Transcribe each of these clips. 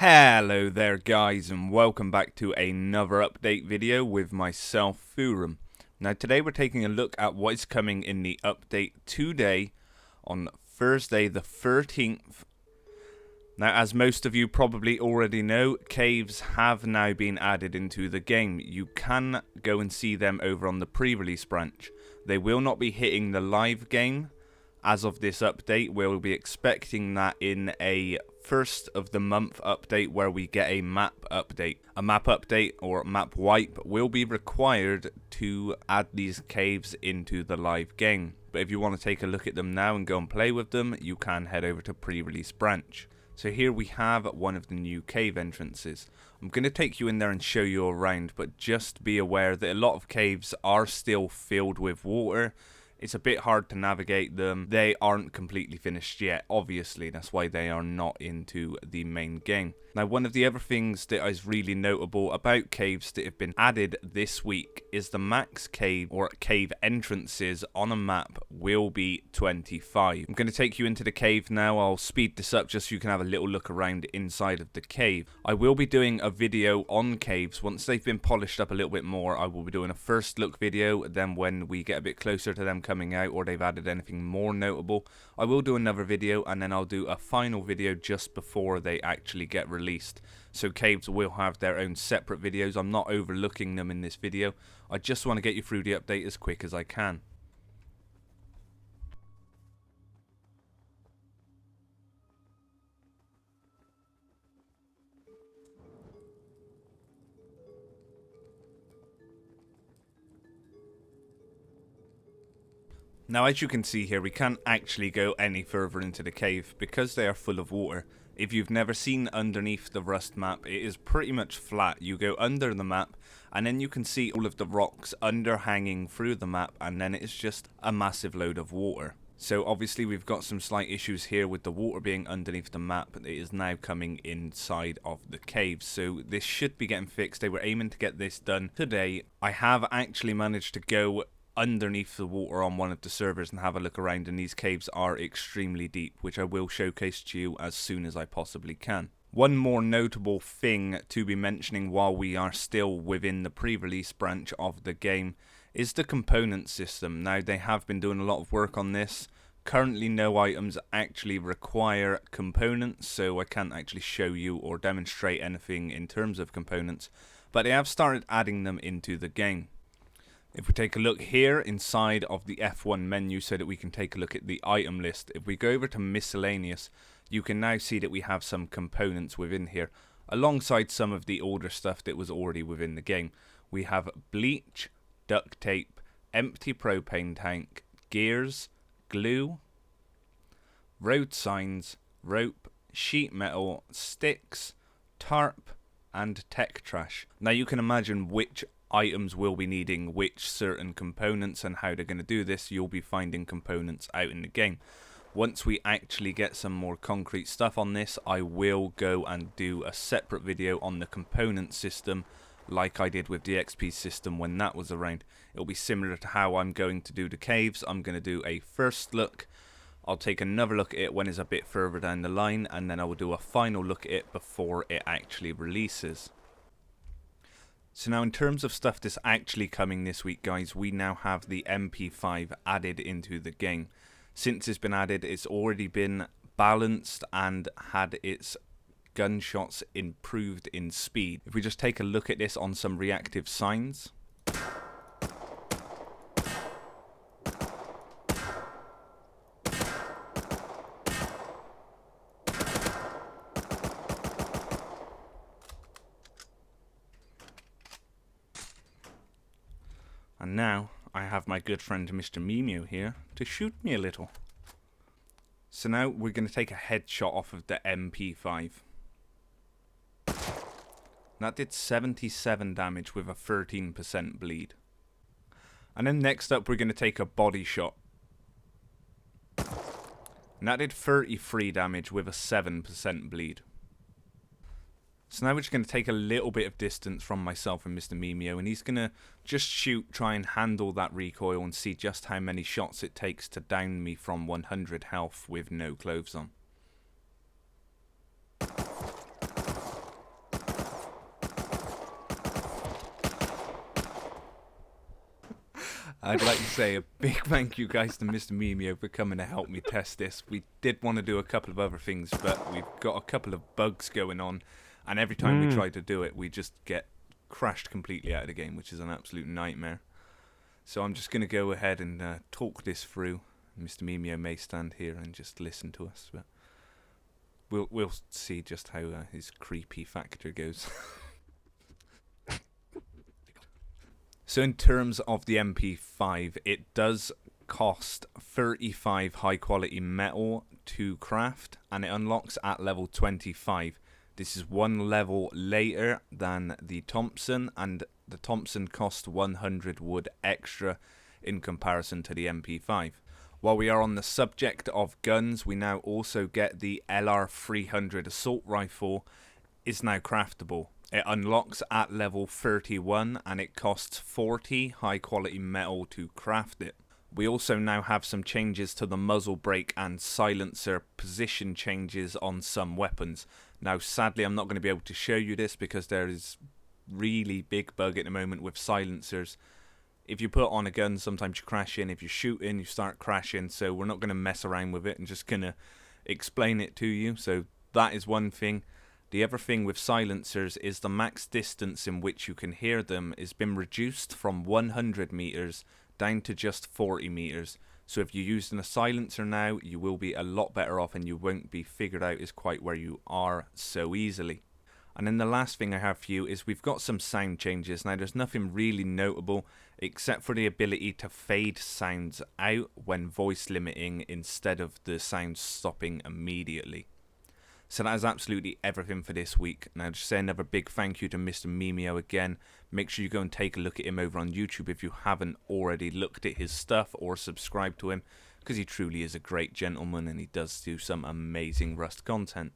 Hello there guys, and welcome back to another update video with myself, Foorun. Now today we're taking a look at what is coming in the update today on Thursday the 13th. Now, as most of you probably already know, caves have now been added into the game. You can go and see them over on the pre-release branch. They will not be hitting the live game as of this update. We'll be expecting that in a first of the month update where we get a map update. A map update or map wipe will be required to add these caves into the live game. But if you want to take a look at them now and go and play with them, you can head over to pre-release branch. So here we have one of the new cave entrances. I'm going to take you in there and show you around, but just be aware that a lot of caves are still filled with water. It's a bit hard to navigate them. They aren't completely finished yet, obviously. That's why they are not into the main game. Now, one of the other things that is really notable about caves that have been added this week is the max cave or cave entrances on a map will be 25. I'm going to take you into the cave now. I'll speed this up just so you can have a little look around inside of the cave. I will be doing a video on caves. Once they've been polished up a little bit more, I will be doing a first look video. Then when we get a bit closer to them coming out or they've added anything more notable, I will do another video, and then I'll do a final video just before they actually get released. So caves will have their own separate videos. I'm not overlooking them in this video. I just want to get you through the update as quick as I can. Now, as you can see here, we can't actually go any further into the cave because they are full of water. If you've never seen underneath the Rust map, it is pretty much flat. You go under the map and then you can see all of the rocks underhanging through the map, and then it's just a massive load of water. So obviously we've got some slight issues here with the water being underneath the map. It is now coming inside of the cave, so this should be getting fixed. They were aiming to get this done today. I have actually managed to go underneath the water on one of the servers and have a look around, and these caves are extremely deep, which I will showcase to you as soon as I possibly can. One more notable thing to be mentioning while we are still within the pre-release branch of the game is the component system. Now, they have been doing a lot of work on this. Currently no items actually require components, so I can't actually show you or demonstrate anything in terms of components, but they have started adding them into the game. If we take a look here inside of the F1 menu so that we can take a look at the item list, if we go over to miscellaneous, you can now see that we have some components within here, alongside some of the older stuff that was already within the game. We have bleach, duct tape, empty propane tank, gears, glue, road signs, rope, sheet metal, sticks, tarp, and tech trash. Now you can imagine which items will be needing which certain components and how they're going to do this. You'll be finding components out in the game. Once we actually get some more concrete stuff on this, I will go and do a separate video on the component system like I did with the XP system when that was around. It'll be similar to how I'm going to do the caves. I'm going to do a first look. I'll take another look at it when it's a bit further down the line, and then I will do a final look at it before it actually releases. So now in terms of stuff that's actually coming this week, guys, we now have the MP5 added into the game. Since it's been added, it's already been balanced and had its gunshots improved in speed. If we just take a look at this on some reactive signs. And now I have my good friend Mr. Mimio here to shoot me a little. So now we're going to take a headshot off of the MP5. That did 77 damage with a 13% bleed. And then next up we're going to take a body shot. And that did 33 damage with a 7% bleed. So now we're just going to take a little bit of distance from myself and Mr. Mimio, and he's going to just shoot, try and handle that recoil and see just how many shots it takes to down me from 100 health with no clothes on. I'd like to say a big thank you guys to Mr. Mimio for coming to help me test this. We did want to do a couple of other things, but we've got a couple of bugs going on, and every time we try to do it, we just get crashed completely out of the game, which is an absolute nightmare. So I'm just going to go ahead and talk this through. Mr. Mimio may stand here and just listen to us, but we'll see just how his creepy factor goes. So in terms of the MP5, it does cost 35 high quality metal to craft, and it unlocks at level 25. This is one level later than the Thompson, and the Thompson cost 100 wood extra in comparison to the MP5. While we are on the subject of guns, we now also get the LR300 assault rifle is now craftable. It unlocks at level 31 and it costs 40 high quality metal to craft it. We also now have some changes to the muzzle brake and silencer position changes on some weapons. Now sadly I'm not going to be able to show you this because there is really big bug at the moment with silencers. If you put on a gun, sometimes you crash in. If you're shooting, you start crashing. So we're not going to mess around with it and just going to explain it to you. So that is one thing. The other thing with silencers is the max distance in which you can hear them has been reduced from 100 meters down to just 40 meters. So if you're using a silencer now, you will be a lot better off and you won't be figured out as quite where you are so easily. And then the last thing I have for you is we've got some sound changes. Now there's nothing really notable except for the ability to fade sounds out when voice limiting instead of the sounds stopping immediately. So that is absolutely everything for this week. Now just say another big thank you to Mr. Mimio again. Make sure you go and take a look at him over on YouTube if you haven't already looked at his stuff or subscribed to him, because he truly is a great gentleman and he does do some amazing Rust content.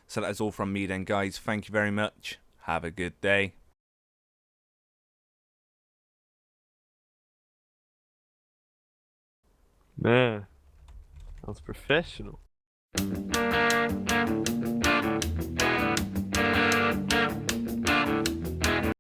So that is all from me then, guys. Thank you very much. Have a good day. Man, that was professional.